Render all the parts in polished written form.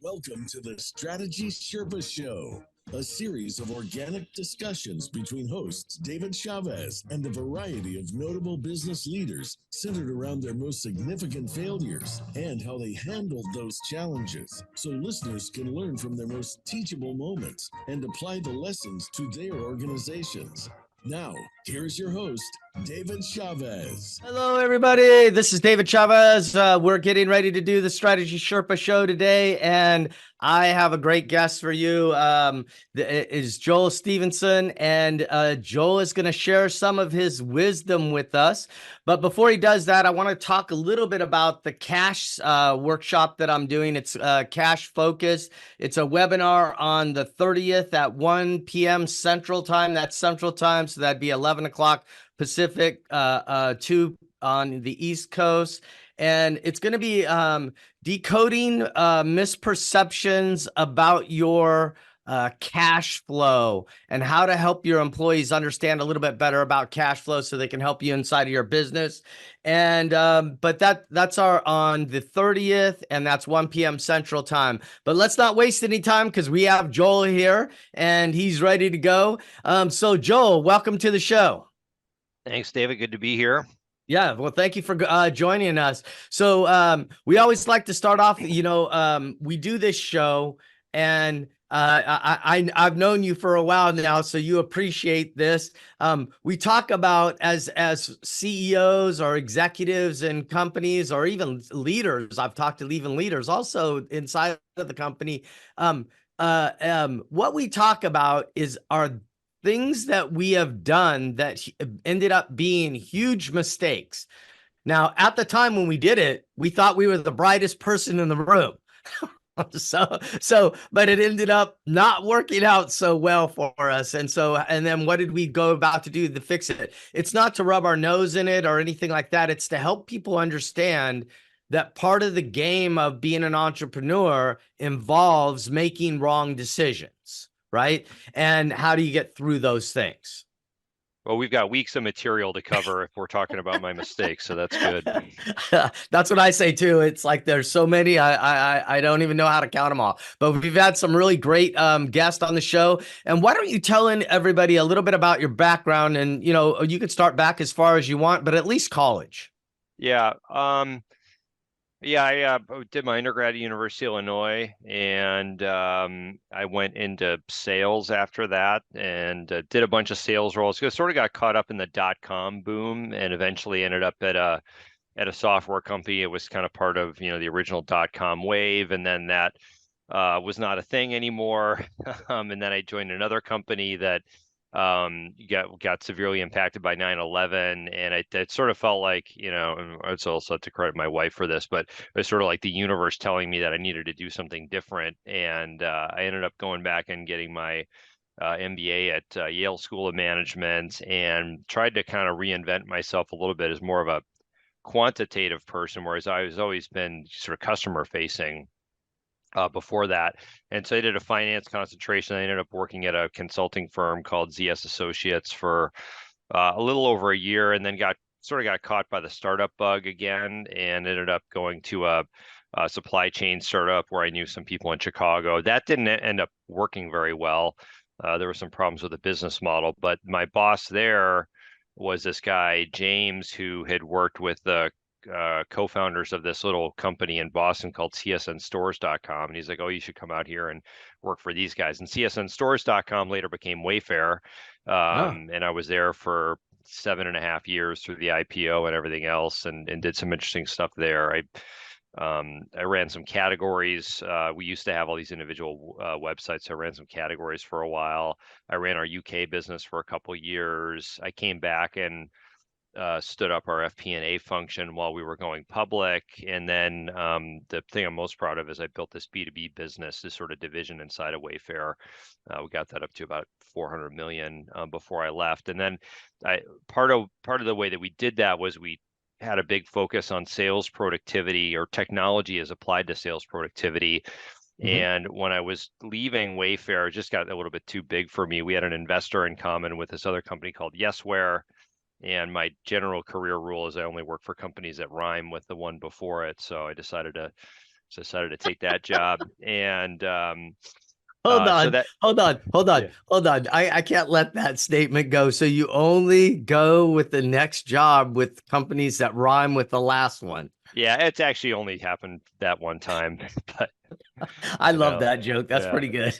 Welcome to the Strategy Sherpa Show, a series of organic discussions between hosts David Chavez and a variety of notable business leaders centered around their most significant failures and how they handled those challenges so listeners can learn from their most teachable moments and apply the lessons to their organizations. Now, here's your host, David Chavez. Hello, everybody. This is David Chavez. We're getting ready to do the Strategy Sherpa show today, and I have a great guest for you. It is Joel Stevenson, and Joel is going to share some of his wisdom with us. But before he does that, I want to talk a little bit about the cash workshop that I'm doing. It's cash focused. It's a webinar on the 30th at 1 p.m. Central Time. That's Central Time, so that'd be 11 o'clock Pacific, 2 on the East Coast. And it's going to be decoding misperceptions about your cash flow and how to help your employees understand a little bit better about cash flow so they can help you inside of your business. And but that's on the 30th, and that's 1 p.m. Central Time. But let's not waste any time because we have Joel here and he's ready to go. So Joel, welcome to the show. Thanks, David. Good to be here. Yeah, well, thank you for joining us. So we always like to start off, we do this show, and I've known you for a while now, so you appreciate this. We talk about as CEOs or executives in companies or even leaders. I've talked to even leaders also inside of the company. What we talk about are things that we have done that ended up being huge mistakes. Now, at the time when we did it, we thought we were the brightest person in the room. But it ended up not working out so well for us. And then what did we go about to do to fix it? It's not to rub our nose in it or anything like that. It's to help people understand that part of the game of being an entrepreneur involves making wrong decisions. Right? And how do you get through those things? Well, we've got weeks of material to cover if we're talking about my mistakes, so that's good. That's what I say too. It's like there's so many, I don't even know how to count them all. But we've had some really great guests on the show. And why don't you tell everybody a little bit about your background? And you could start back as far as you want, but at least college. Yeah. I did my undergrad at University of Illinois, and I went into sales after that and did a bunch of sales roles. Sort of got caught up in the dot-com boom and eventually ended up at a software company. It was kind of part of, the original dot-com wave, and then that was not a thing anymore. And then I joined another company that got severely impacted by 9/11, and it sort of felt like, and it's also to credit my wife for this, but it was sort of like the universe telling me that I needed to do something different. And I ended up going back and getting my MBA at Yale School of Management, and tried to kind of reinvent myself a little bit as more of a quantitative person, whereas I was always been sort of customer facing before that. And so I did a finance concentration. I ended up working at a consulting firm called ZS Associates for a little over a year, and then got caught by the startup bug again, and ended up going to a supply chain startup where I knew some people in Chicago. That didn't end up working very well. There were some problems with the business model, but my boss there was this guy, James, who had worked with the co-founders of this little company in Boston called csnstores.com. And he's like, oh, you should come out here and work for these guys. And csnstores.com later became Wayfair. And I was there for 7.5 years through the IPO and everything else, and did some interesting stuff there. I ran some categories. We used to have all these individual websites. So I ran some categories for a while. I ran our UK business for a couple of years. I came back and stood up our FP&A function while we were going public. And then the thing I'm most proud of is I built this B2B business, this sort of division inside of Wayfair. We got that up to about 400 million before I left. And then part of the way that we did that was we had a big focus on sales productivity, or technology as applied to sales productivity. And when I was leaving Wayfair, it just got a little bit too big for me. We had an investor in common with this other company called Yesware. And my general career rule is I only work for companies that rhyme with the one before it. So I decided to So I decided to take that job. And Hold so on, that, hold on, yeah. hold on. I can't let that statement go. So you only go with the next job with companies that rhyme with the last one. Yeah, it's actually only happened that one time, but I you love know, that joke. That's yeah. pretty good.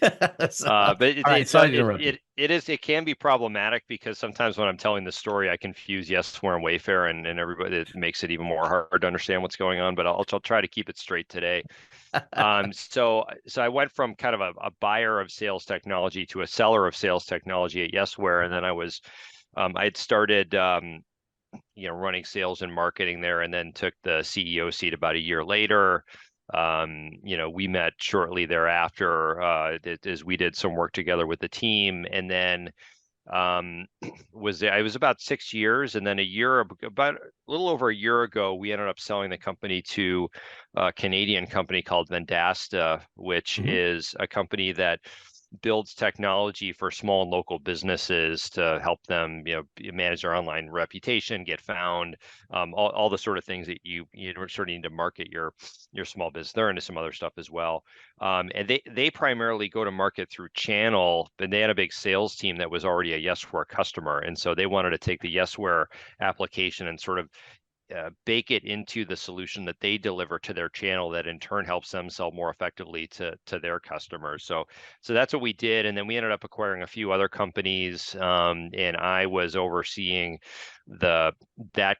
All But it, right, it sorry does to interrupt you. it can be problematic because sometimes when I'm telling the story, I confuse Yesware and Wayfair, and everybody, it makes it even more hard to understand what's going on. But I'll try to keep it straight today. So I went from kind of a buyer of sales technology to a seller of sales technology at Yesware, and then I had started running sales and marketing there, and then took the CEO seat about a year later. We met shortly thereafter as we did some work together with the team, and then um, I was about 6 years, and then about a little over a year ago, we ended up selling the company to a Canadian company called Vendasta, which Mhm. is a company that builds technology for small and local businesses to help them, manage their online reputation, get found, all the sort of things that you sort of need to market your small business. They're into some other stuff as well. And they primarily go to market through channel, and they had a big sales team that was already a Yesware customer, and so they wanted to take the Yesware application and sort of bake it into the solution that they deliver to their channel, that in turn helps them sell more effectively to their customers. So that's what we did, and then we ended up acquiring a few other companies, and I was overseeing that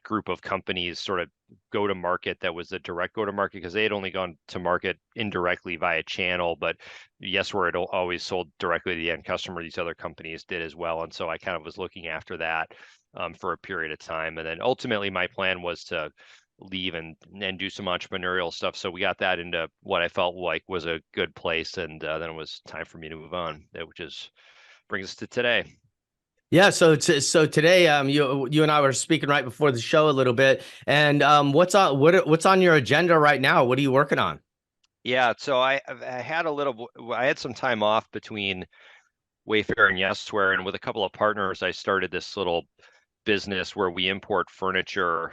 group of companies sort of go to market. That was the direct go to market, because they had only gone to market indirectly via channel, but Yesware had always sold directly to the end customer. These other companies did as well, and so I kind of was looking after that for a period of time. And then ultimately my plan was to leave and do some entrepreneurial stuff. So we got that into what I felt like was a good place. And then it was time for me to move on, which brings us to today. Yeah, so today, you and I were speaking right before the show a little bit, and what's on your agenda right now? What are you working on? Yeah, so I had some time off between Wayfair and Yesware, and with a couple of partners, I started this little business where we import furniture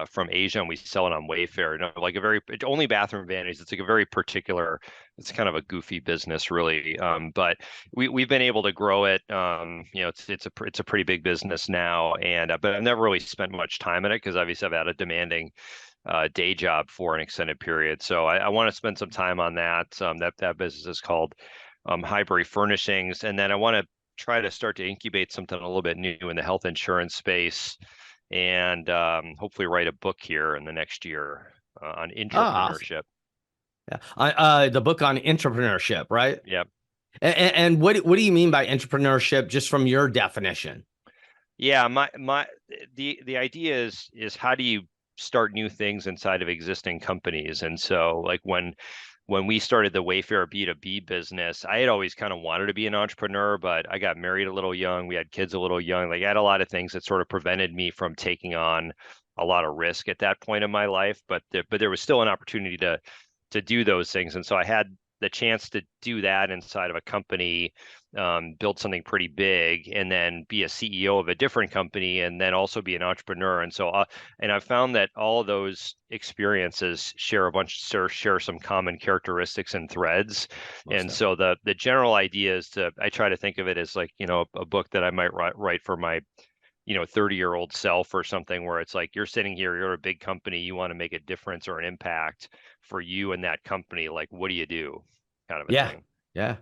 from Asia, and we sell it on Wayfair. Like only bathroom vanities. It's like a very particular. It's kind of a goofy business, really. But we've been able to grow it. It's a pretty big business now, and but I've never really spent much time in it because obviously I've had a demanding day job for an extended period. So I want to spend some time on that. That business is called Highbury Furnishings, and then I want to try to start to incubate something a little bit new in the health insurance space, and hopefully write a book here in the next year on Ah, awesome. entrepreneurship. Yeah, the book on entrepreneurship, right? Yep. And what do you mean by entrepreneurship, just from your definition? Yeah, the idea is how do you start new things inside of existing companies? And so like when we started the Wayfair B2B business, I had always kind of wanted to be an entrepreneur, but I got married a little young. We had kids a little young. Like I had a lot of things that sort of prevented me from taking on a lot of risk at that point in my life. But there was still an opportunity to do those things. And so I had the chance to do that inside of a company, build something pretty big, and then be a CEO of a different company, and then also be an entrepreneur. And so, and I've found that all of those experiences share some common characteristics and threads. Most And definitely. so the general idea is I try to think of it as like, a book that I might write for my 30-year-old self or something, where it's like you're sitting here, you're a big company, you want to make a difference or an impact for you and that company. Like, what do you do? Kind of a Yeah, thing. yeah.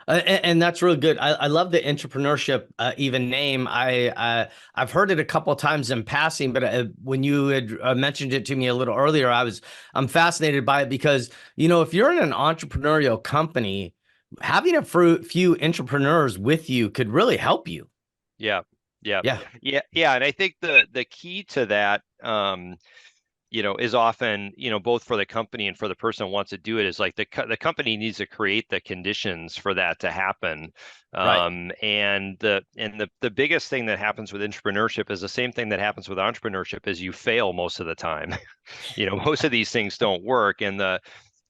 And that's really good. I love the entrepreneurship even name. I've heard it a couple of times in passing, but when you had mentioned it to me a little earlier, I'm fascinated by it because if you're in an entrepreneurial company, having a few entrepreneurs with you could really help you. Yeah. Yeah. Yeah, Yeah. And I think the key to that, is often, both for the company and for the person who wants to do it, is like the company needs to create the conditions for that to happen. right. And the biggest thing that happens with entrepreneurship is the same thing that happens with entrepreneurship, is you fail most of the time. Most of these things don't work. And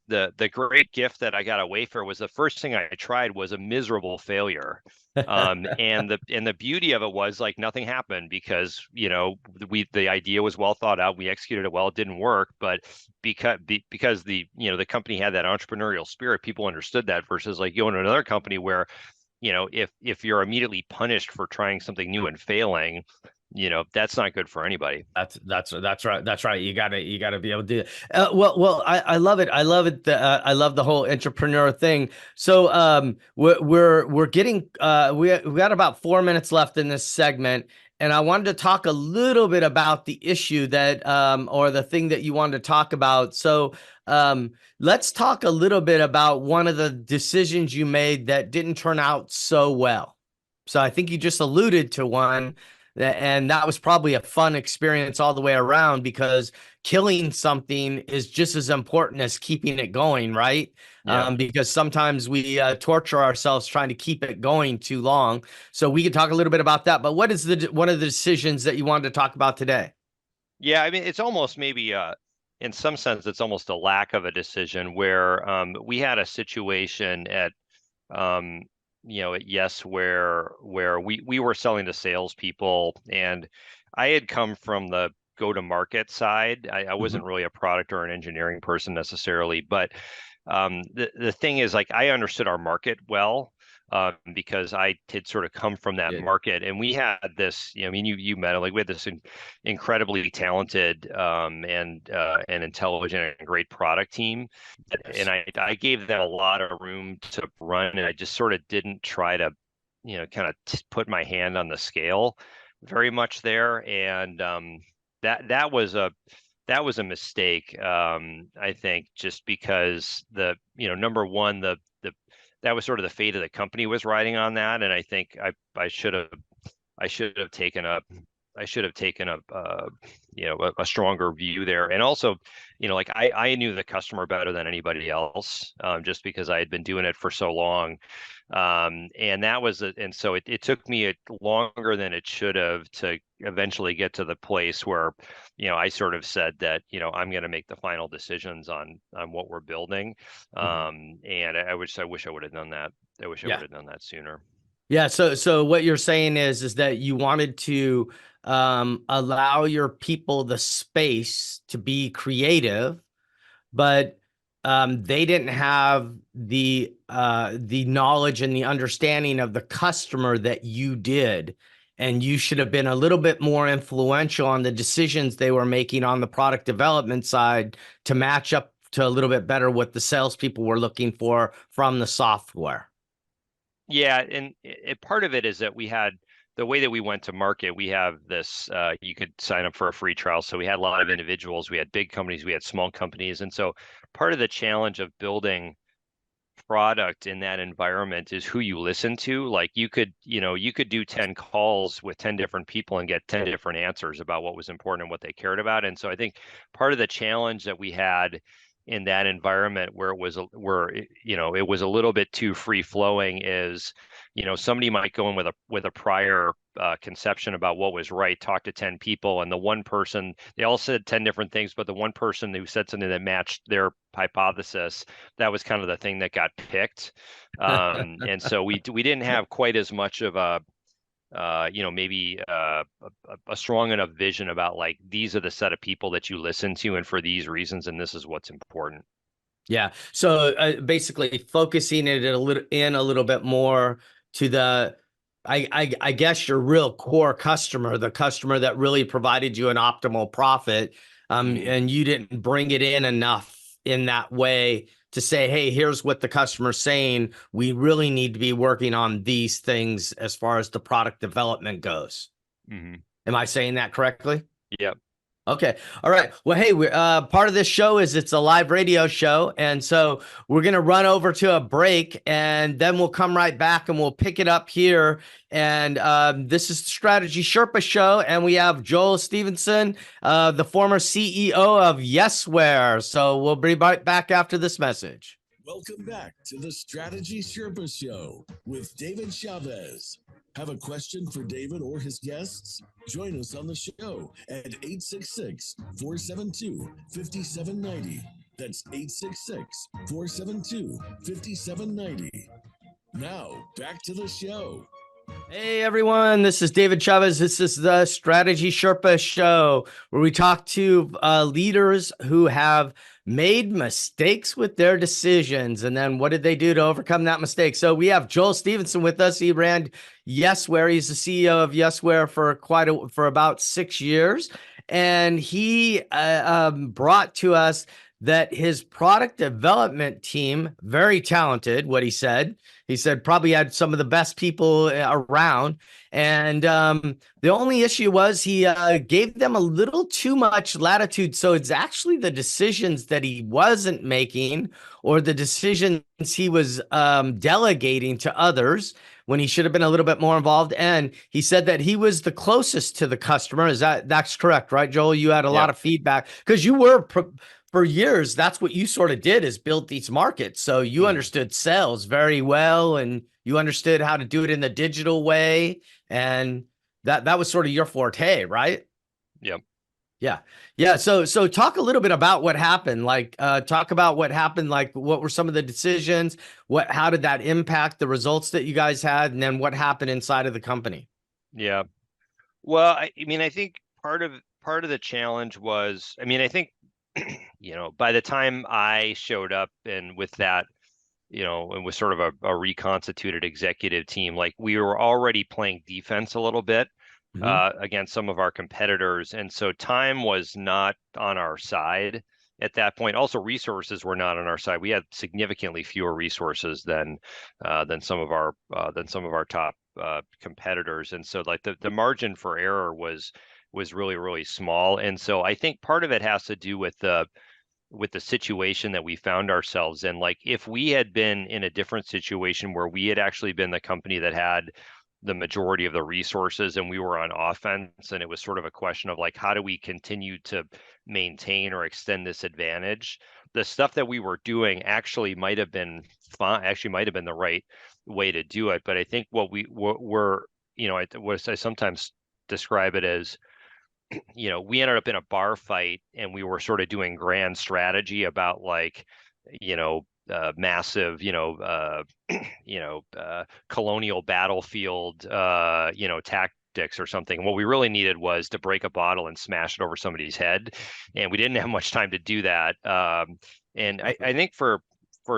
the great gift that I got at Wayfair was the first thing I tried was a miserable failure. And the beauty of it was like nothing happened because, you know, the idea was well thought out. We executed it well. It didn't work, but because the, you know, the company had that entrepreneurial spirit, people understood that versus like going to another company where, you know, if you're immediately punished for trying something new and failing, you know, that's not good for anybody. That's right. That's right. You gotta be able to do it. Well, I love it. I love it. I love the whole entrepreneur thing. So, we're getting, we got about 4 minutes left in this segment, and I wanted to talk a little bit about the issue that, or the thing that you wanted to talk about. So, let's talk a little bit about one of the decisions you made that didn't turn out so well. So I think you just alluded to one. And that was probably a fun experience all the way around because killing something is just as important as keeping it going, right? Yeah. Because sometimes we torture ourselves trying to keep it going too long. So we can talk a little bit about that. But what is one of the decisions that you wanted to talk about today? Yeah, I mean, it's almost maybe in some sense, it's almost a lack of a decision where we had a situation at um, you know, at Yes where we were selling to salespeople, and I had come from the go-to-market side. I Mhm. wasn't really a product or an engineering person necessarily, but the thing is, like, I understood our market well. Because I had sort of come from that Yeah. market, and we had this, you know, I mean, you met it, like we had this incredibly talented and intelligent and great product team, and Yes. I gave them a lot of room to run, and I just sort of didn't try to, you know, kind of put my hand on the scale very much there, and that was a mistake. I think just because you know, number one, the that was sort of the fate of the company was riding on that, and I think I should have taken a you know, a stronger view there. And also, you know, like I knew the customer better than anybody else, just because I had been doing it for so long. And that was and so it took me longer than it should have to eventually get to the place where, you know, I sort of said that, you know, I'm going to make the final decisions on what we're building. Mhm. And I wish I would have done that. I wish I would Yeah. have done that sooner. Yeah. So what you're saying is that you wanted to allow your people the space to be creative, but they didn't have the knowledge and the understanding of the customer that you did, and you should have been a little bit more influential on the decisions they were making on the product development side to match up to a little bit better what the salespeople were looking for from the software. Yeah, and part of it is that we had the way that we went to market. We have this, you could sign up for a free trial. So we had a lot of individuals, we had big companies, we had small companies. And so part of the challenge of building product in that environment is who you listen to. Like you could, you know, you could do 10 calls with 10 different people and get 10 different answers about what was important and what they cared about. And so I think part of the challenge that we had in that environment where you know, it was a little bit too free flowing is, you know, somebody might go in with a prior conception about what was right, talk to 10 people, and the one person, they all said 10 different things, but the one person who said something that matched their hypothesis, that was kind of the thing that got picked. And so we didn't have quite as much of a you know, maybe a strong enough vision about like these are the set of people that you listen to, and for these reasons, and this is what's important. Yeah. So basically focusing it a little bit more to the, I guess your real core customer, the customer that really provided you an optimal profit. Mm-hmm. And you didn't bring it in enough in that way to say, hey, here's what the customer's saying. We really need to be working on these things as far as the product development goes. Mm-hmm. Am I saying that correctly? Yep. Okay. All right. Well, hey, part of this show is it's a live radio show. And so we're going to run over to a break and then we'll come right back and we'll pick it up here. And this is the Strategy Sherpa Show. And we have Joel Stevenson, the former CEO of Yesware. So we'll be right back after this message. Welcome back to the Strategy Sherpa Show with David Chavez. Have a question for David or his guests? Join us on the show at 866-472-5790. That's 866-472-5790. Now, back to the show. Hey everyone, this is David Chavez. This is the Strategy Sherpa Show, where we talk to leaders who have made mistakes with their decisions, and then what did they do to overcome that mistake? So we have Joel Stevenson with us. He ran Yesware. He's the CEO of Yesware for about 6 years, and he brought to us that his product development team, very talented, what he said. He said probably had some of the best people around. And the only issue was he gave them a little too much latitude. So it's actually the decisions that he wasn't making or the decisions he was delegating to others when he should have been a little bit more involved. And he said that he was the closest to the customer. That's correct, right, Joel? You had a lot of feedback because you were for years, that's what you sort of did, is build these markets. So you understood sales very well, and you understood how to do it in the digital way. And that was sort of your forte, right? Yep. Yeah. Yeah. So talk a little bit about what happened. Talk about what happened. Like, what were some of the decisions? How did that impact the results that you guys had? And then what happened inside of the company? Yeah. Well, I mean, I think part of the challenge was, I mean, I think, by the time I showed up and with that, and with sort of a reconstituted executive team, like we were already playing defense a little bit against some of our competitors. And so time was not on our side at that point. Also, resources were not on our side. We had significantly fewer resources than some of our top competitors. And so like the margin for error was really, really small. And so I think part of it has to do with the situation that we found ourselves in. Like, if we had been in a different situation where we had actually been the company that had the majority of the resources and we were on offense, and it was sort of a question of like, how do we continue to maintain or extend this advantage? The stuff that we were doing actually might have been fine, actually might have been the right way to do it. But I think what we were, I sometimes describe it as, we ended up in a bar fight and we were sort of doing grand strategy about like, massive, colonial battlefield, tactics or something. What we really needed was to break a bottle and smash it over somebody's head. And we didn't have much time to do that. And I think for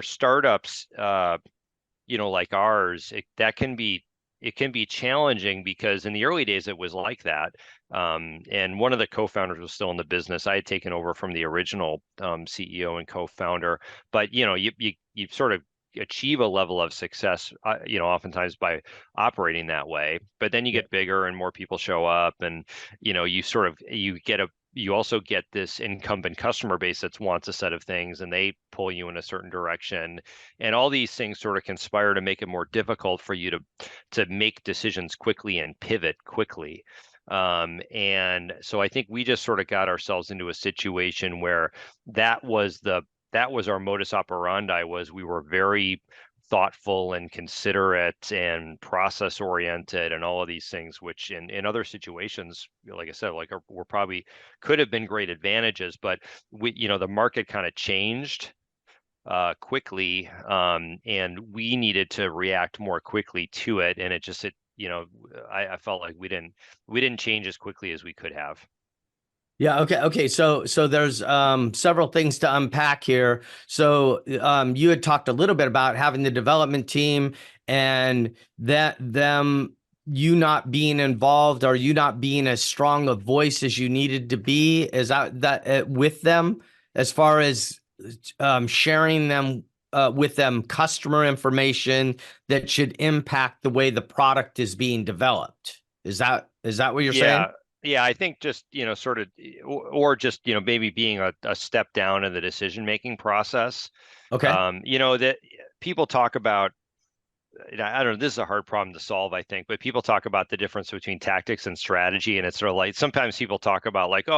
startups, like ours, it can be challenging because in the early days it was like that. And one of the co-founders was still in the business. I had taken over from the original CEO and co-founder, but you sort of achieve a level of success, oftentimes by operating that way. But then you get bigger and more people show up, and you also get this incumbent customer base that wants a set of things, and they pull you in a certain direction, and all these things sort of conspire to make it more difficult for you to make decisions quickly and pivot quickly. And so I think we just sort of got ourselves into a situation where that was our modus operandi. We were very thoughtful and considerate and process oriented and all of these things, which in other situations, like I said, we're probably could have been great advantages, but the market kind of changed quickly, and we needed to react more quickly to it. And I felt like we didn't change as quickly as we could have. Yeah. Okay. So there's several things to unpack here. So you had talked a little bit about having the development team and you not being involved, or you not being as strong a voice as you needed to be. Is that with them, as far as sharing them with them customer information that should impact the way the product is being developed? Is that what you're saying? Yeah, I think just, sort of, or just, maybe being a step down in the decision-making process. Okay. That people talk about, I don't know, this is a hard problem to solve, I think, but people talk about the difference between tactics and strategy. And it's sort of like, sometimes people talk about like, as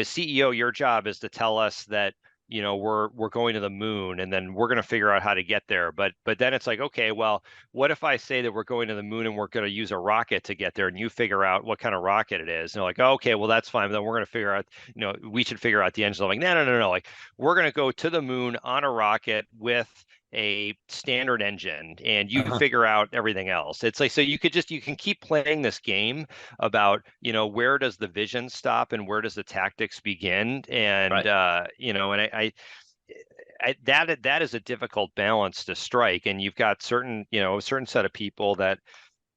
CEO, your job is to tell us that we're going to the moon, and then we're going to figure out how to get there. But then it's like, okay, well, what if I say that we're going to the moon and we're going to use a rocket to get there, and you figure out what kind of rocket it is? And they're like, oh, okay, well, that's fine. Then we're going to figure out, we should figure out the engine. I'm like, no. Like, we're going to go to the moon on a rocket with a standard engine, and you figure out everything else. It's like, so you can keep playing this game about, where does the vision stop and where does the tactics begin? And, Right. that is a difficult balance to strike. And you've got a certain set of people that,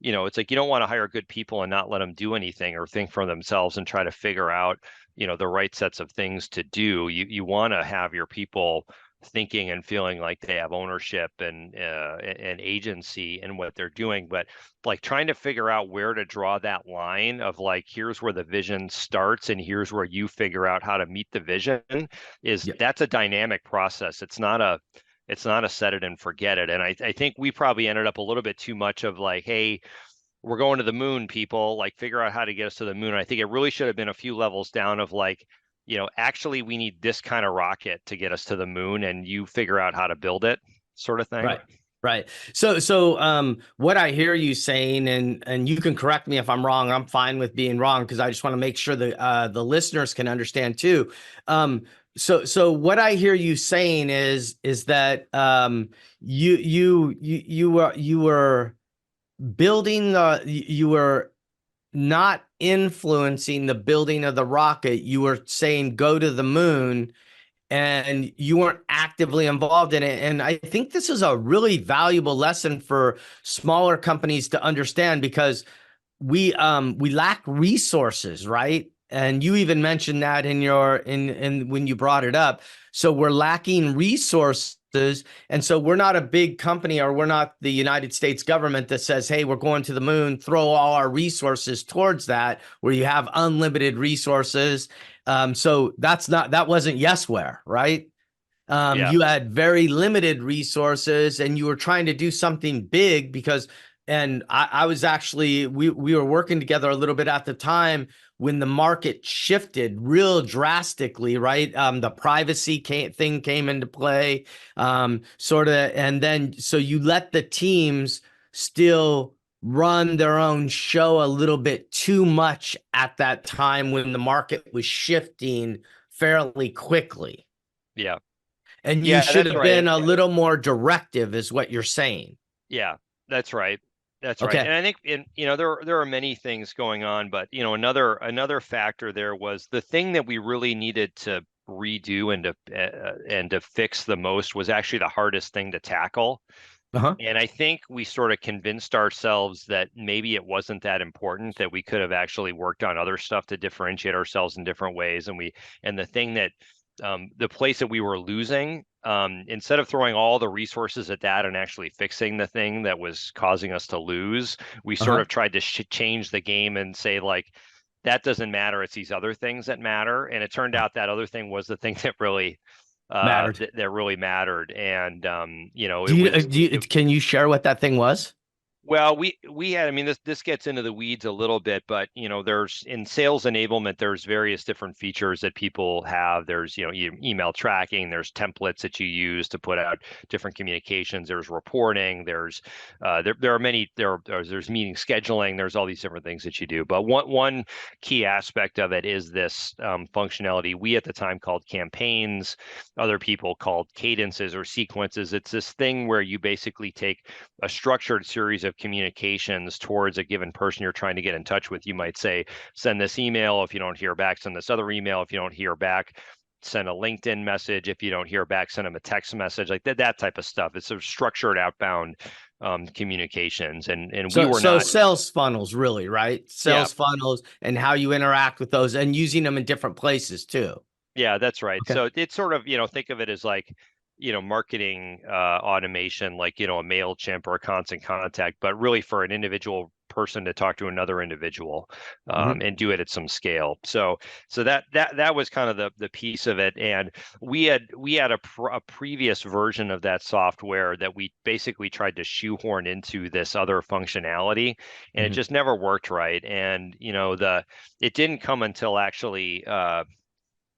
it's like, you don't want to hire good people and not let them do anything or think for themselves and try to figure out, the right sets of things to do. You want to have your people thinking and feeling like they have ownership and agency in what they're doing. But like, trying to figure out where to draw that line of like, here's where the vision starts and here's where you figure out how to meet the vision, Yeah. that's a dynamic process. It's not a set it and forget it. And I think we probably ended up a little bit too much of like, hey, we're going to the moon, people, like, figure out how to get us to the moon. And I think it really should have been a few levels down of like, actually, we need this kind of rocket to get us to the moon, and you figure out how to build it, sort of thing. Right. Right. So what I hear you saying, and you can correct me if I'm wrong. I'm fine with being wrong, because I just want to make sure that the listeners can understand too. So what I hear you saying is that you were building you were not influencing the building of the rocket. You were saying go to the moon, and you weren't actively involved in it. And I think this is a really valuable lesson for smaller companies to understand, because we lack resources, right? And you even mentioned that in when you brought it up. So we're lacking resources. And so we're not a big company, or we're not the United States government that says, hey, we're going to the moon, throw all our resources towards that, where you have unlimited resources. So that wasn't Yesware, right? Yeah. You had very limited resources, and you were trying to do something big and I was actually, we were working together a little bit at the time when the market shifted real drastically, right? The privacy thing came into play, sort of, and then so you let the teams still run their own show a little bit too much at that time when the market was shifting fairly quickly. Yeah. And you Yeah, should that's have right. been a little more directive, is what you're saying. Yeah, that's right. That's right. Okay. And I think there are many things going on, but another factor there was the thing that we really needed to redo and to fix the most was actually the hardest thing to tackle. Uh-huh. And I think we sort of convinced ourselves that maybe it wasn't that important, that we could have actually worked on other stuff to differentiate ourselves in different ways. And the thing that the place that we were losing, instead of throwing all the resources at that and actually fixing the thing that was causing us to lose, we sort Uh-huh. of tried to change the game and say, like, that doesn't matter. It's these other things that matter. And it turned out that other thing was the thing that really Mattered. that really mattered. And it was Can you share what that thing was? well, we had, I mean, this gets into the weeds a little bit, but there's in sales enablement, there's various different features that people have. There's, email tracking, there's templates that you use to put out different communications, there's reporting, there's there are many there's meeting scheduling, there's all these different things that you do. But one key aspect of it is this functionality we at the time called campaigns, other people called cadences or sequences. It's this thing where you basically take a structured series of communications towards a given person you're trying to get in touch with. You might say, send this email. If you don't hear back, send this other email. If you don't hear back, send a LinkedIn message. If you don't hear back, send them a text message, like that type of stuff. It's a structured outbound communications. And we were So not. sales funnels, really, right? Yeah. Sales funnels and how you interact with those, and using them in different places too. Yeah, that's right. Okay. So it's sort of, think of it as like, marketing automation, like, a MailChimp or a Constant Contact, but really for an individual person to talk to another individual, and do it at some scale. So that was kind of the piece of it. And we had a previous version of that software that we basically tried to shoehorn into this other functionality, and it just never worked right. And it didn't come until actually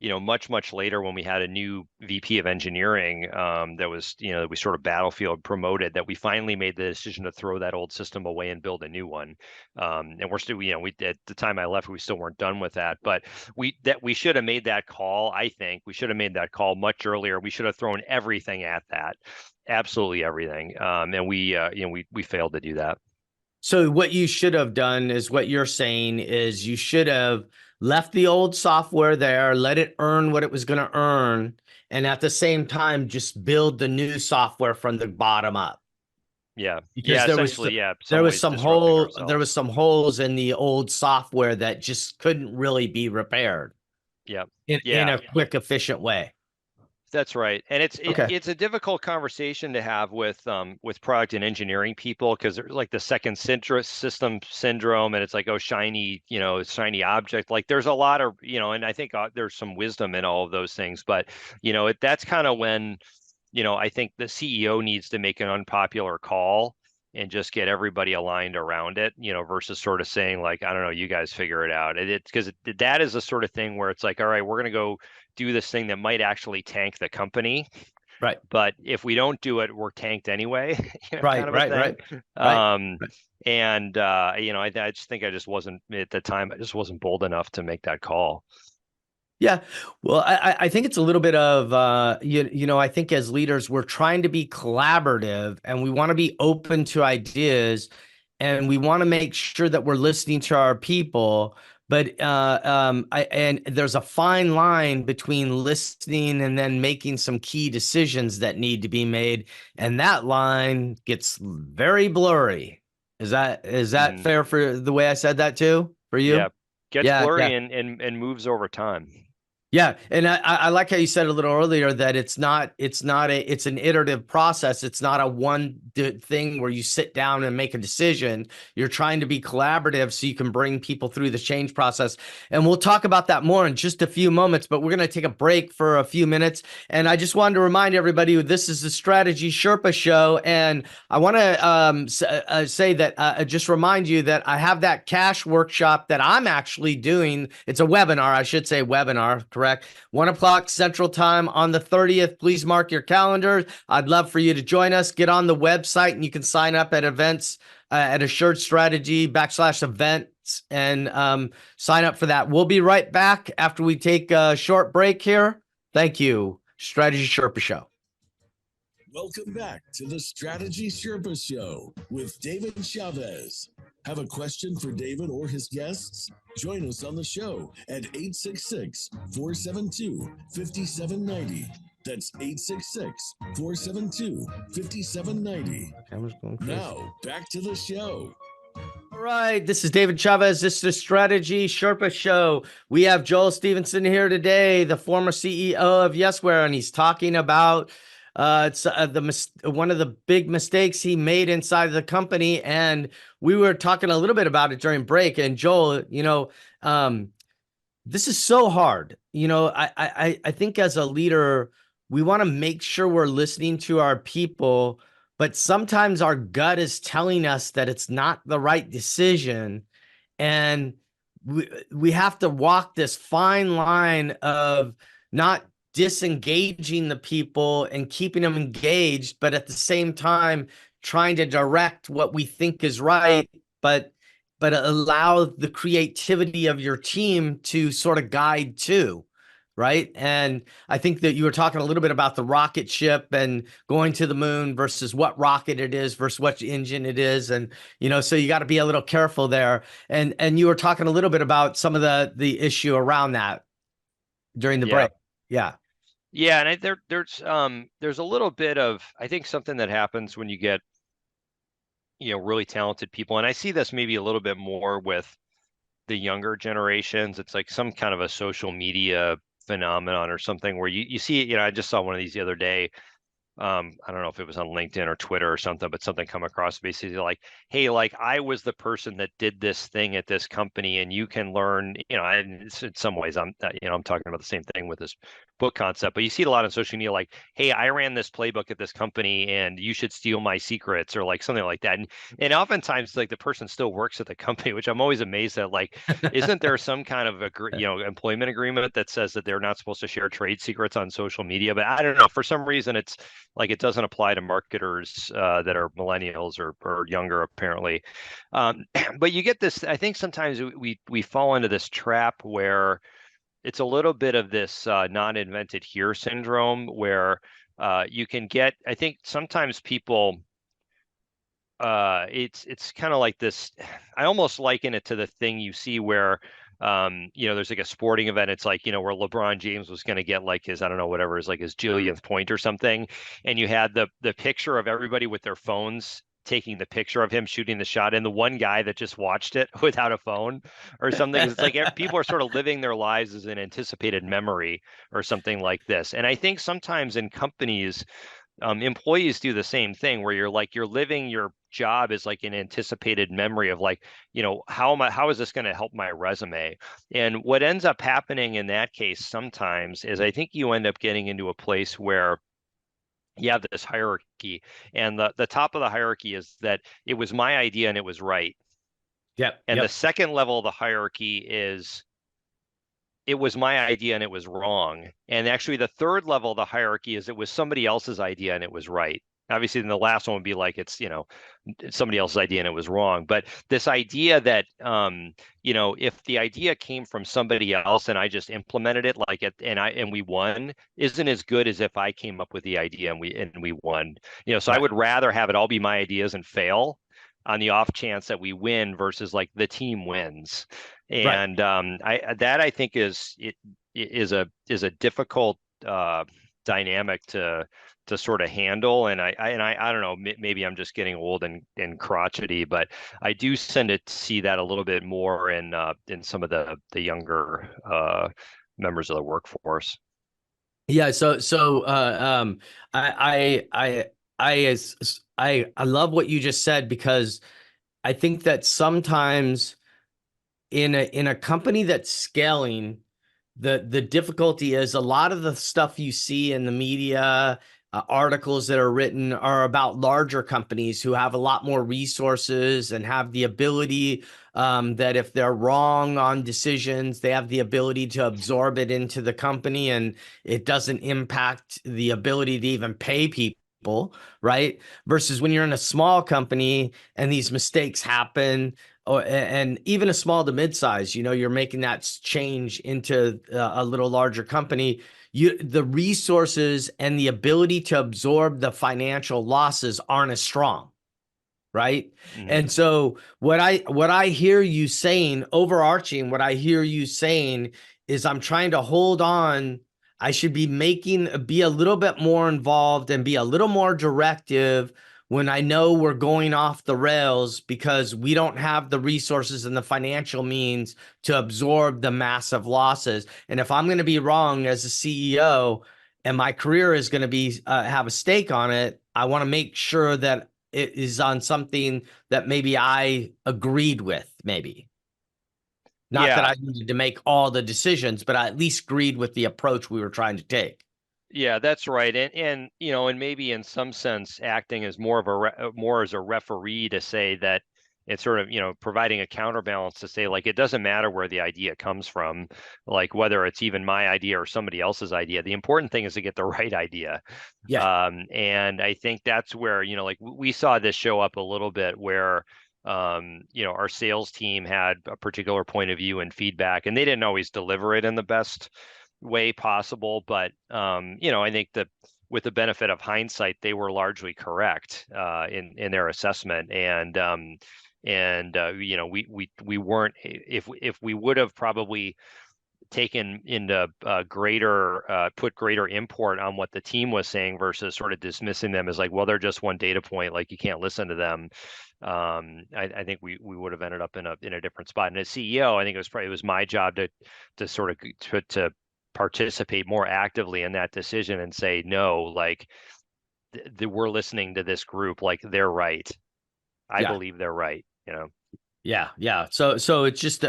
much later when we had a new VP of engineering that was, that we sort of battlefield promoted, that we finally made the decision to throw that old system away and build a new one. And we're still, we at the time I left, we still weren't done with that, but we should have made that call. I think we should have made that call much earlier. We should have thrown everything at that, absolutely everything. And we failed to do that. So what you should have done is what you're saying is you should have left the old software there, let it earn what it was going to earn, and at the same time, just build the new software from the bottom up. Yeah. Because essentially, there was some holes in the old software that just couldn't really be repaired. Yeah. In a quick, efficient way. That's right. And it's a difficult conversation to have with product and engineering people, because there's like the second system syndrome, and it's like, oh, shiny object. Like there's a lot of, and I think there's some wisdom in all of those things, but that's kind of when, I think the CEO needs to make an unpopular call and just get everybody aligned around it, versus sort of saying like, I don't know, you guys figure it out. It's because that is the sort of thing where it's like, all right, we're going to go do this thing that might actually tank the company. Right. But if we don't do it, we're tanked anyway. Right. And, I just think I just wasn't at the time. I just wasn't bold enough to make that call. Yeah. Well, I think it's a little bit of, I think as leaders, we're trying to be collaborative and we want to be open to ideas and we want to make sure that we're listening to our people. But and there's a fine line between listening and then making some key decisions that need to be made. And that line gets very blurry. Is that fair for the way I said that too, for you? Yeah. Gets blurry and moves over time. Yeah. And I like how you said a little earlier that it's an iterative process. It's not a one thing where you sit down and make a decision. You're trying to be collaborative so you can bring people through the change process. And we'll talk about that more in just a few moments, but we're going to take a break for a few minutes. And I just wanted to remind everybody, this is the Strategy Sherpa Show. And I want to say that, just remind you that I have that cash workshop that I'm actually doing. It's a webinar, I should say webinar, correct? 1 o'clock Central Time on the 30th. Please mark your calendars. I'd love for you to join us. Get on the website and you can sign up at events at Assured Strategy /events and sign up for that. We'll be right back after we take a short break here. Thank you. Strategy Sherpa Show. Welcome back to the Strategy Sherpa Show with David Chavez. Have a question for David or his guests? Join us on the show at 866-472-5790. That's 866-472-5790. Now, back to the show. All right, this is David Chavez. This is the Strategy Sherpa Show. We have Joel Stevenson here today, the former CEO of Yesware, and he's talking about one of the big mistakes he made inside of the company. And we were talking a little bit about it during break. And Joel, this is so hard. I think as a leader, we want to make sure we're listening to our people, but sometimes our gut is telling us that it's not the right decision. And we have to walk this fine line of not disengaging the people and keeping them engaged, but at the same time trying to direct what we think is right, but allow the creativity of your team to sort of guide too, right? And I think that you were talking a little bit about the rocket ship and going to the moon versus what rocket it is versus what engine it is. And, so you got to be a little careful there. And you were talking a little bit about some of the issue around that during the break. Yeah. Yeah. And there's a little bit of, I think, something that happens when you get, really talented people. And I see this maybe a little bit more with the younger generations. It's like some kind of a social media phenomenon or something where you see, I just saw one of these the other day. I don't know if it was on LinkedIn or Twitter or something, but something come across basically like, hey, like I was the person that did this thing at this company and you can learn, in some ways I'm talking about the same thing with this book concept, but you see it a lot on social media, like, hey, I ran this playbook at this company and you should steal my secrets, or like something like that. And oftentimes like the person still works at the company, which I'm always amazed at. Like, isn't there some kind of employment agreement that says that they're not supposed to share trade secrets on social media? But I don't know, for some reason it's like it doesn't apply to marketers that are millennials or younger, apparently. But you get this, I think sometimes we fall into this trap where it's a little bit of this non-invented here syndrome, where you can get, I think sometimes people, it's kind of like this, I almost liken it to the thing you see where there's like a sporting event. It's like, where LeBron James was going to get like his, I don't know, whatever is like his jillionth point or something. And you had the picture of everybody with their phones taking the picture of him shooting the shot, and the one guy that just watched it without a phone or something. It's like people are sort of living their lives as an anticipated memory or something like this. And I think sometimes in companies, employees do the same thing, where you're living your job as like an anticipated memory of like, how is this going to help my resume? And what ends up happening in that case sometimes is I think you end up getting into a place where you have this hierarchy, and the top of the hierarchy is that it was my idea and it was right. Yep. And the second level of the hierarchy is it was my idea and it was wrong. And actually the third level of the hierarchy is it was somebody else's idea and it was right. Obviously, then the last one would be like it's somebody else's idea and it was wrong. But this idea that if the idea came from somebody else and I just implemented it and we won, isn't as good as if I came up with the idea and we won. So right. I would rather have it all be my ideas and fail on the off chance that we win versus like the team wins. And right. I think is a difficult dynamic to sort of handle. And I don't know, maybe I'm just getting old and crotchety, but I do tend to see that a little bit more in some of the younger members of the workforce. Yeah. I love what you just said, because I think that sometimes in a company that's scaling, the difficulty is a lot of the stuff you see in the media, articles that are written are about larger companies who have a lot more resources and have the ability that if they're wrong on decisions, they have the ability to absorb it into the company and it doesn't impact the ability to even pay people, right? Versus when you're in a small company and these mistakes happen, and even a small to mid-size, you're making that change into a little larger company. The resources and the ability to absorb the financial losses aren't as strong, right? Mm-hmm. And so what I hear you saying, overarching, what I hear you saying is I'm trying to hold on. I should be a little bit more involved and be a little more directive when I know we're going off the rails because we don't have the resources and the financial means to absorb the massive losses. And if I'm going to be wrong as a CEO and my career is going to be have a stake on it, I want to make sure that it is on something that maybe I agreed with, maybe. Not that I needed to make all the decisions, but I at least agreed with the approach we were trying to take. Yeah, that's right. And maybe in some sense acting as more as a referee to say that it's sort of, providing a counterbalance to say, like, it doesn't matter where the idea comes from, like whether it's even my idea or somebody else's idea. The important thing is to get the right idea. Yeah. And I think that's where, like we saw this show up a little bit where our sales team had a particular point of view and feedback, and they didn't always deliver it in the best way possible, but I think that with the benefit of hindsight, they were largely correct in their assessment, and we weren't, if we would have probably taken into put greater import on what the team was saying versus sort of dismissing them as like, well, they're just one data point, like you can't listen to them. I think we would have ended up in a different spot. And as CEO, I think it was my job to sort of to participate more actively in that decision and say, no, like we're listening to this group, like they're right. I believe they're right, Yeah. So it's just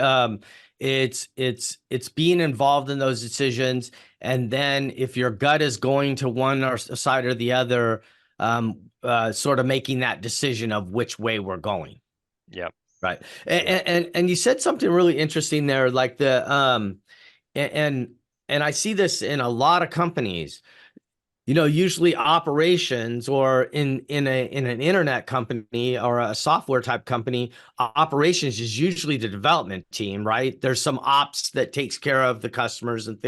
it's being involved in those decisions And then if your gut is going to one or side or the other, sort of making that decision of which way we're going. Yep. Right. Yep. And you said something really interesting there, like and I see this in a lot of companies. Usually operations, or in an internet company or a software type company, operations is usually the development team, right? There's some ops that takes care of the customers and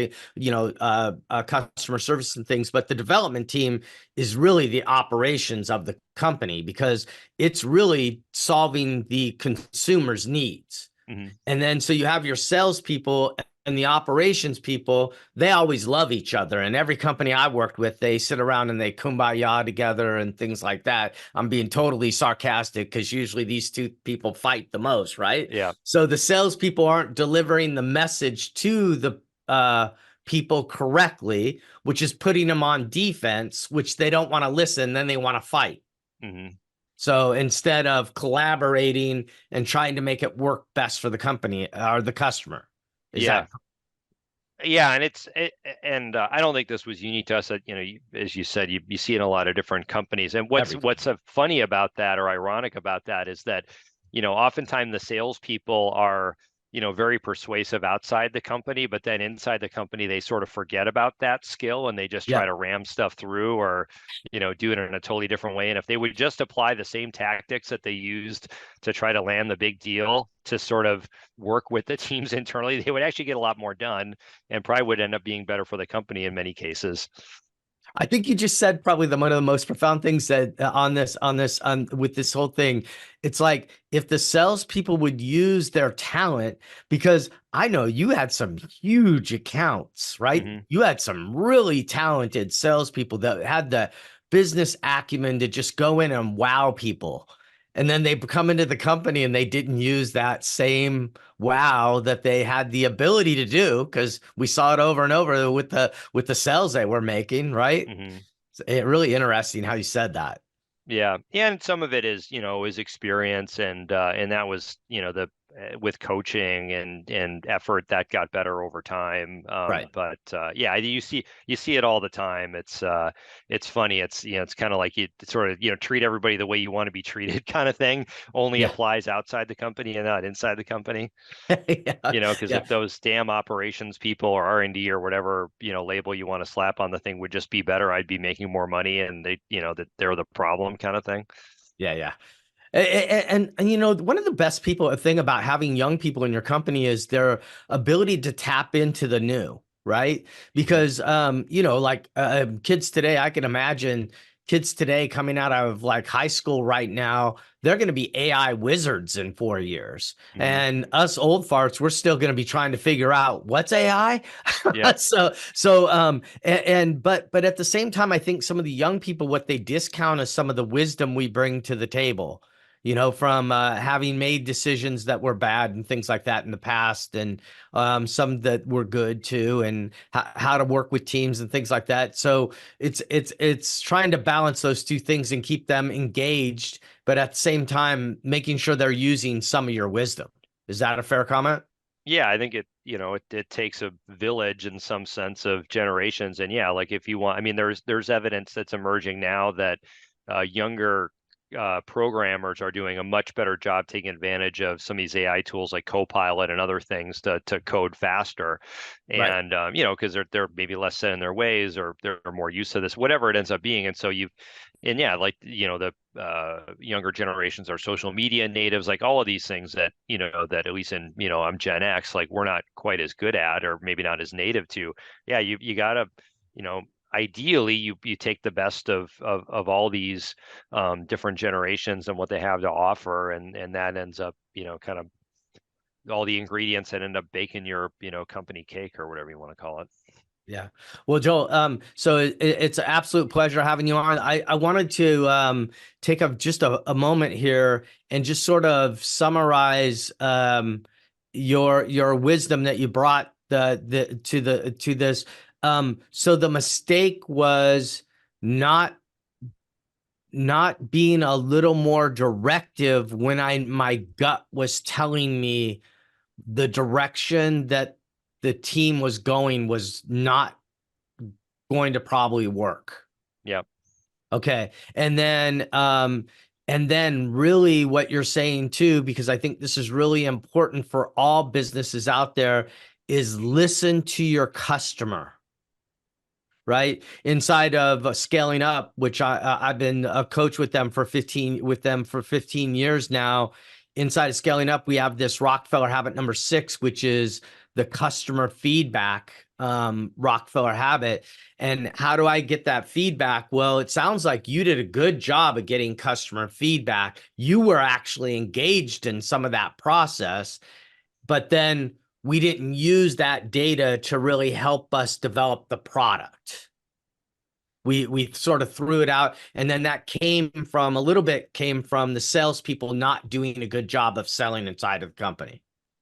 customer service and things, but the development team is really the operations of the company, because it's really solving the consumer's needs. Mm-hmm. And then so you have your salespeople and the operations people. They always love each other. And every company I worked with, they sit around and they kumbaya together and things like that. I'm being totally sarcastic, because usually these two people fight the most, right? Yeah. So the salespeople aren't delivering the message to the people correctly, which is putting them on defense, which they don't want to listen. Then they want to fight. Mm-hmm. So instead of collaborating and trying to make it work best for the company or the customer. Yeah. Yeah, and I don't think this was unique to us. That as you said, you see in a lot of different companies. And what's funny about that, or ironic about that, is that oftentimes the salespeople are very persuasive outside the company, but then inside the company they sort of forget about that skill and they just try to ram stuff through, or do it in a totally different way. And if they would just apply the same tactics that they used to try to land the big deal to sort of work with the teams internally, they would actually get a lot more done and probably would end up being better for the company in many cases. I think you just said probably one of the most profound things that with this whole thing. It's like, if the salespeople would use their talent, because I know you had some huge accounts, right? Mm-hmm. You had some really talented salespeople that had the business acumen to just go in and wow people. And then they come into the company and they didn't use that same wow that they had the ability to do, because we saw it over and over with the sales they were making, right? Mm-hmm. It's really interesting how you said that. Yeah, and some of it is is experience, and that was the with coaching and effort that got better over time. Right. But yeah, you see it all the time. It's funny. It's kind of like you sort of treat everybody the way you want to be treated, kind of thing. Only applies outside the company and not inside the company. Because if those damn operations people or R&D or whatever label you want to slap on the thing would just be better, I'd be making more money, and they that they're the problem, kind of thing. Yeah. And one of the best thing about having young people in your company is their ability to tap into the new, right? Because like kids today, I can imagine kids today coming out of like high school right now, they're going to be AI wizards in 4 years. Mm-hmm. And us old farts, we're still going to be trying to figure out what's AI. Yeah. But at the same time, I think some of the young people, what they discount is some of the wisdom we bring to the table. From having made decisions that were bad and things like that in the past, and some that were good too, and how to work with teams and things like that. So it's trying to balance those two things and keep them engaged, but at the same time, making sure they're using some of your wisdom. Is that a fair comment? Yeah, I think it takes a village in some sense of generations. And yeah, like if you want, I mean, there's evidence that's emerging now that younger programmers are doing a much better job taking advantage of some of these AI tools like Copilot and other things to code faster. And because they're maybe less set in their ways, or they're more used to this, whatever it ends up being. And so the younger generations are social media natives, like all of these things that that at least in I'm Gen X, like we're not quite as good at, or maybe not as native to. Yeah, you gotta ideally you take the best of all these different generations and what they have to offer, and that ends up kind of all the ingredients that end up baking your company cake, or whatever you want to call it. Yeah. Well, Joel, so it's an absolute pleasure having you on. I wanted to take just a moment here and just sort of summarize your wisdom that you brought to this. So the mistake was not being a little more directive when my gut was telling me the direction that the team was going was not going to probably work. Yep. Okay. And then really what you're saying too, because I think this is really important for all businesses out there, is listen to your customer. Right inside of Scaling Up, which I've been a coach with them for 15 years now. Inside of Scaling Up, we have this Rockefeller habit number 6, which is the customer feedback Rockefeller habit. And how do I get that feedback? Well, it sounds like you did a good job of getting customer feedback. You were actually engaged in some of that process, but then we didn't use that data to really help us develop the product. We sort of threw it out, and then that came from the salespeople not doing a good job of selling inside of the company.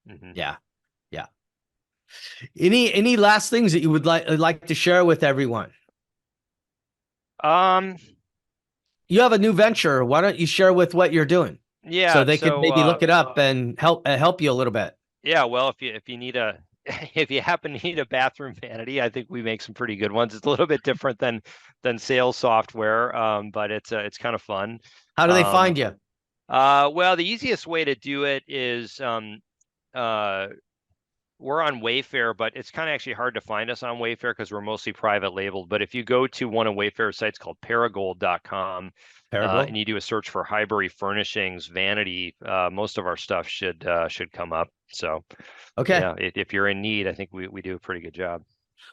Mm-hmm. Yeah. Any last things that you would like to share with everyone? You have a new venture. Why don't you share with what you're doing? Yeah. So they could maybe look it up and help you a little bit. Yeah. Well, if you need if you happen to need a bathroom vanity, I think we make some pretty good ones. It's a little bit different than sales software, but it's kind of fun. How do they find you? Well, the easiest way to do it is we're on Wayfair, but it's kind of actually hard to find us on Wayfair because we're mostly private labeled. But if you go to one of Wayfair's sites called Paragold.com, and you do a search for Highbury Furnishings Vanity, most of our stuff should come up. So, okay, yeah, if you're in need, I think we do a pretty good job.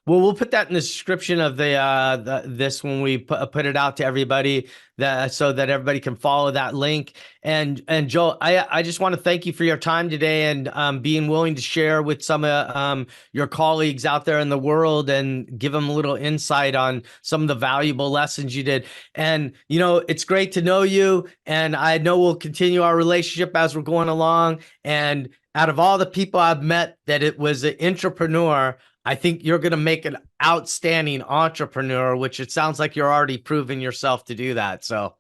Well, we'll put that in the description of this when we put it out to everybody, so that everybody can follow that link. And Joel, I just want to thank you for your time today and being willing to share with some of your colleagues out there in the world and give them a little insight on some of the valuable lessons you did. And it's great to know you, and I know we'll continue our relationship as we're going along. And out of all the people I've met that it was an entrepreneur, I think you're going to make an outstanding entrepreneur, which it sounds like you're already proving yourself to do that. So,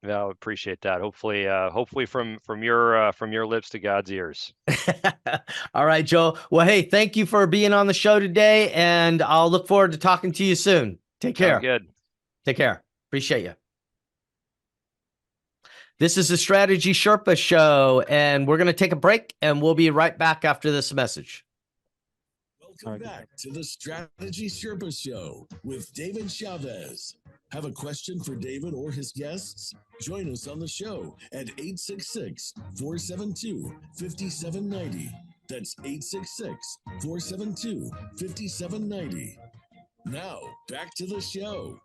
yeah, I appreciate that. Hopefully from your lips to God's ears. All right, Joe. Well, hey, thank you for being on the show today, and I'll look forward to talking to you soon. Take care. Sounds good. Take care. Appreciate you. This is the Strategy Sherpa Show, and we're going to take a break, and we'll be right back after this message. Welcome back to the Strategy Sherpa Show with David Chavez. Have a question for David or his guests? Join us on the show at 866-472-5790. That's 866-472-5790. Now, back to the show.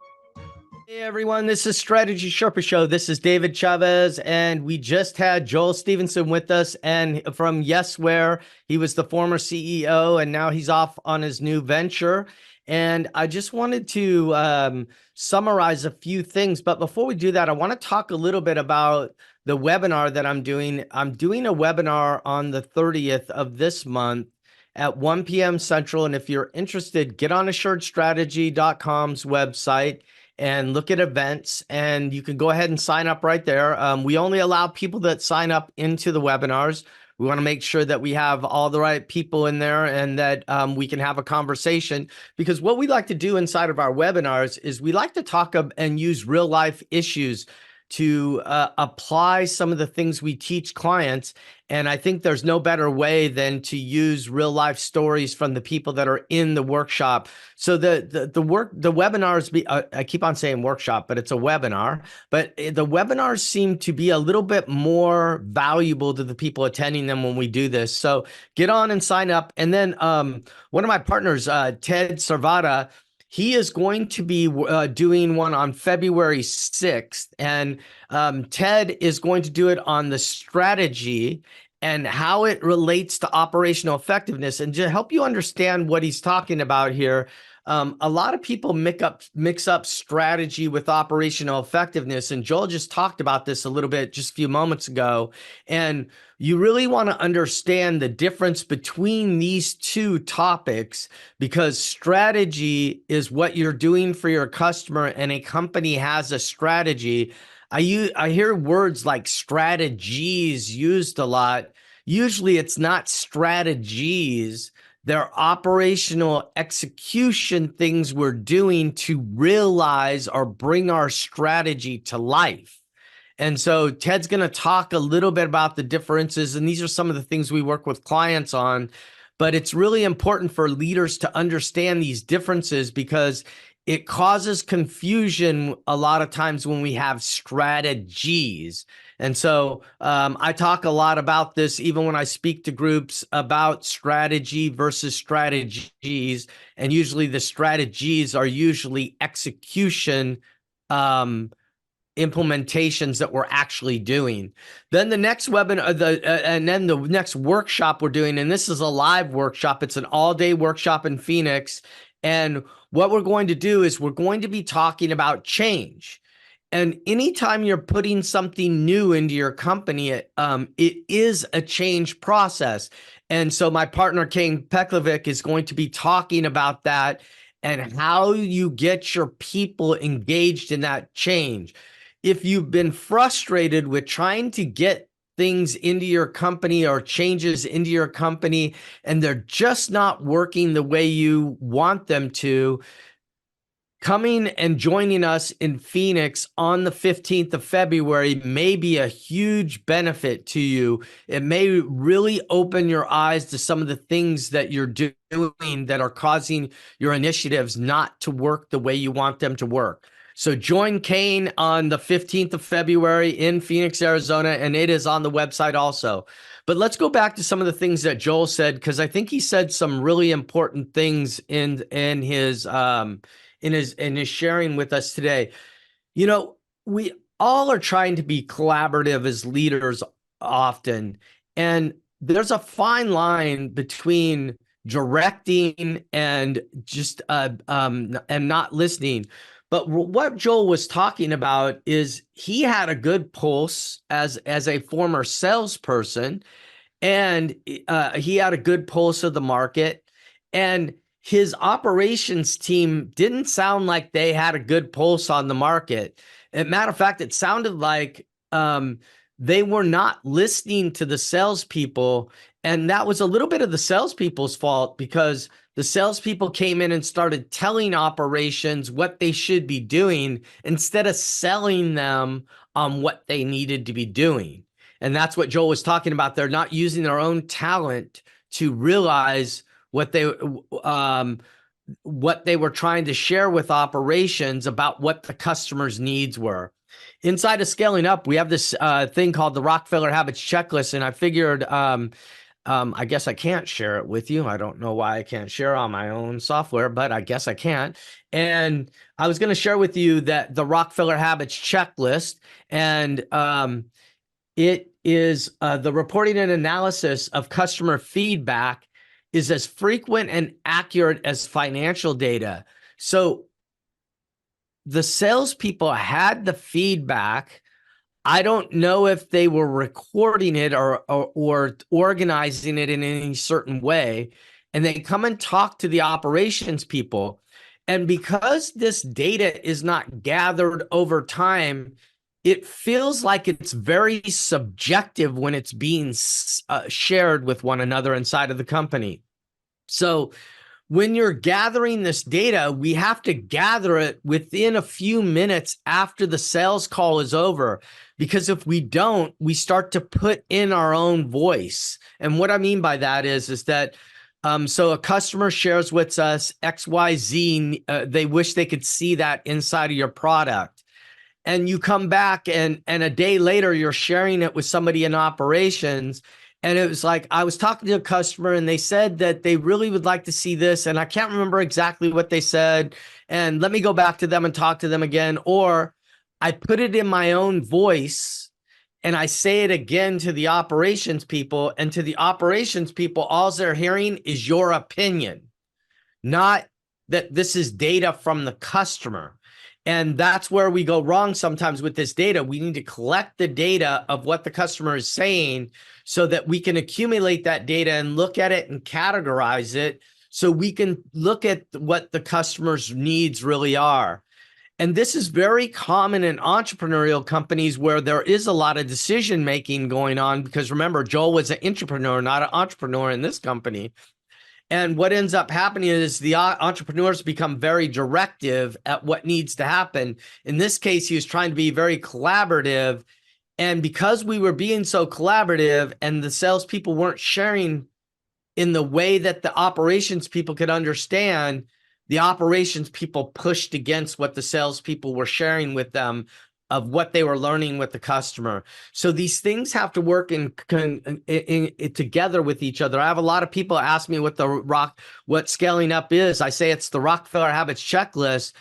Hey everyone, this is Strategy Sherpa Show. This is David Chavez, and we just had Joel Stevenson with us, and from Yesware. He was the former CEO, and now he's off on his new venture. And I just wanted to summarize a few things. But before we do that, I want to talk a little bit about the webinar that I'm doing. I'm doing a webinar on the 30th of this month at 1 p.m. Central. And if you're interested, get on assuredstrategy.com's website and look at events, and you can go ahead and sign up right there. We only allow people that sign up into the webinars. We want to make sure that we have all the right people in there and that we can have a conversation, because what we like to do inside of our webinars is we like to talk and use real life issues to apply some of the things we teach clients. And I think there's no better way than to use real life stories from the people that are in the workshop. So the webinars, I keep on saying workshop, but it's a webinar, but the webinars seem to be a little bit more valuable to the people attending them when we do this. So get on and sign up. And then one of my partners, Ted Servata, he is going to be doing one on February 6th, and Ted is going to do it on the strategy and how it relates to operational effectiveness. And to help you understand what he's talking about here, a lot of people mix up strategy with operational effectiveness. And Joel just talked about this a little bit just a few moments ago. And you really want to understand the difference between these two topics, because strategy is what you're doing for your customer, and a company has a strategy. I hear words like strategies used a lot. Usually it's not strategies. They're operational execution things we're doing to realize or bring our strategy to life. And so Ted's going to talk a little bit about the differences, and these are some of the things we work with clients on. But it's really important for leaders to understand these differences because it causes confusion a lot of times when we have strategies. And so I talk a lot about this, even when I speak to groups, about strategy versus strategies. And usually the strategies are usually execution implementations that we're actually doing. Then the next webinar, and then the next workshop we're doing, and this is a live workshop. It's an all-day workshop in Phoenix. And what we're going to do is we're going to be talking about change. And anytime you're putting something new into your company, it is a change process. And so my partner, Kane Peklovic, is going to be talking about that and how you get your people engaged in that change. If you've been frustrated with trying to get things into your company or changes into your company, and they're just not working the way you want them to, coming and joining us in Phoenix on the 15th of February may be a huge benefit to you. It may really open your eyes to some of the things that you're doing that are causing your initiatives not to work the way you want them to work. So join Kane on the 15th of February in Phoenix, Arizona, and it is on the website also. But let's go back to some of the things that Joel said, because I think he said some really important things in his sharing with us today. You know, we all are trying to be collaborative as leaders often, and there's a fine line between directing and just and not listening. But what Joel was talking about is he had a good pulse as a former salesperson, and he had a good pulse of the market, and his operations team didn't sound like they had a good pulse on the market. As a matter of fact, it sounded like they were not listening to the salespeople, and that was a little bit of the salespeople's fault because the salespeople came in and started telling operations what they should be doing instead of selling them on what they needed to be doing. And that's what Joel was talking about. They're not using their own talent to realize what they were trying to share with operations about what the customer's needs were. Inside of Scaling Up, we have this thing called the Rockefeller Habits Checklist, and I figured I guess I can't share it with you. I don't know why I can't share on my own software, but I guess I can't. And I was going to share with you that the Rockefeller Habits Checklist, and it is the reporting and analysis of customer feedback is as frequent and accurate as financial data. So the salespeople had the feedback. I don't know if they were recording it or organizing it in any certain way. And they come and talk to the operations people. And because this data is not gathered over time, it feels like it's very subjective when it's being shared with one another inside of the company. So when you're gathering this data, we have to gather it within a few minutes after the sales call is over, because if we don't, we start to put in our own voice. And what I mean by that is that so a customer shares with us XYZ, they wish they could see that inside of your product. And you come back and a day later, you're sharing it with somebody in operations. And it was like, I was talking to a customer and they said that they really would like to see this. And I can't remember exactly what they said. And let me go back to them and talk to them again. Or I put it in my own voice and I say it again to the operations people. And to the operations people, all they're hearing is your opinion, not that this is data from the customer. And that's where we go wrong sometimes with this data. We need to collect the data of what the customer is saying so that we can accumulate that data and look at it and categorize it so we can look at what the customer's needs really are. And this is very common in entrepreneurial companies where there is a lot of decision-making going on, because remember, Joel was an entrepreneur, not an entrepreneur in this company. And what ends up happening is the entrepreneurs become very directive at what needs to happen. In this case, he was trying to be very collaborative. And because we were being so collaborative and the salespeople weren't sharing in the way that the operations people could understand, the operations people pushed against what the salespeople were sharing with them of what they were learning with the customer. So these things have to work in together with each other. I have a lot of people ask me what scaling up is. I say it's the Rockefeller Habits Checklist.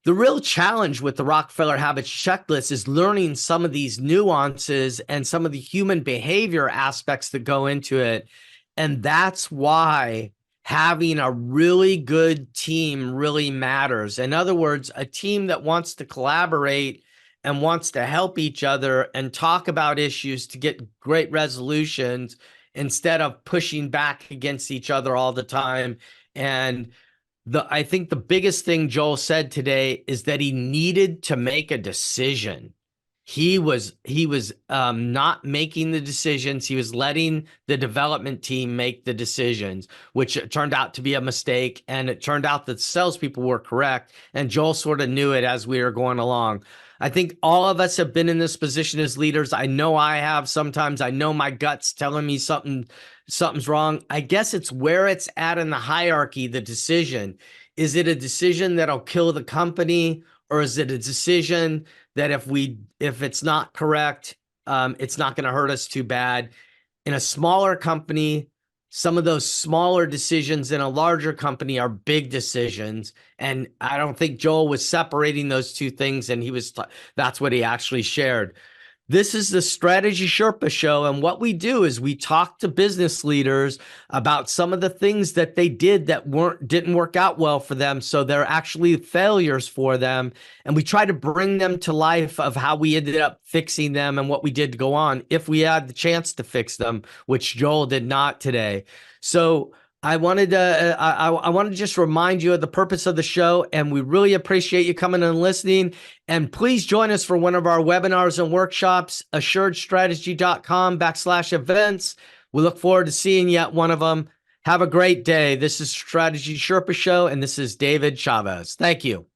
The real challenge with the Rockefeller Habits Checklist is learning some of these nuances and some of the human behavior aspects that go into it. And that's why having a really good team really matters. In other words, a team that wants to collaborate and wants to help each other and talk about issues to get great resolutions instead of pushing back against each other all the time. And I think the biggest thing Joel said today is that he needed to make a decision. He was not making the decisions. He was letting the development team make the decisions, which turned out to be a mistake. And it turned out that the salespeople were correct. And Joel sort of knew it as we were going along. I think all of us have been in this position as leaders. I know I have. Sometimes I know my gut's telling me something's wrong. I guess it's where it's at in the hierarchy, the decision. Is it a decision that'll kill the company, or is it a decision that if it's not correct, it's not going to hurt us too bad? In a smaller company, some of those smaller decisions in a larger company are big decisions. And I don't think Joel was separating those two things. And that's what he actually shared. This is the Strategy Sherpa Show, and what we do is we talk to business leaders about some of the things that they did that didn't work out well for them, so they're actually failures for them, and we try to bring them to life of how we ended up fixing them and what we did to go on if we had the chance to fix them, which Joel did not today. So I wanted to just remind you of the purpose of the show, and we really appreciate you coming and listening. And please join us for one of our webinars and workshops, assuredstrategy.com/events. We look forward to seeing you at one of them. Have a great day. This is Strategy Sherpa Show, and this is David Chavez. Thank you.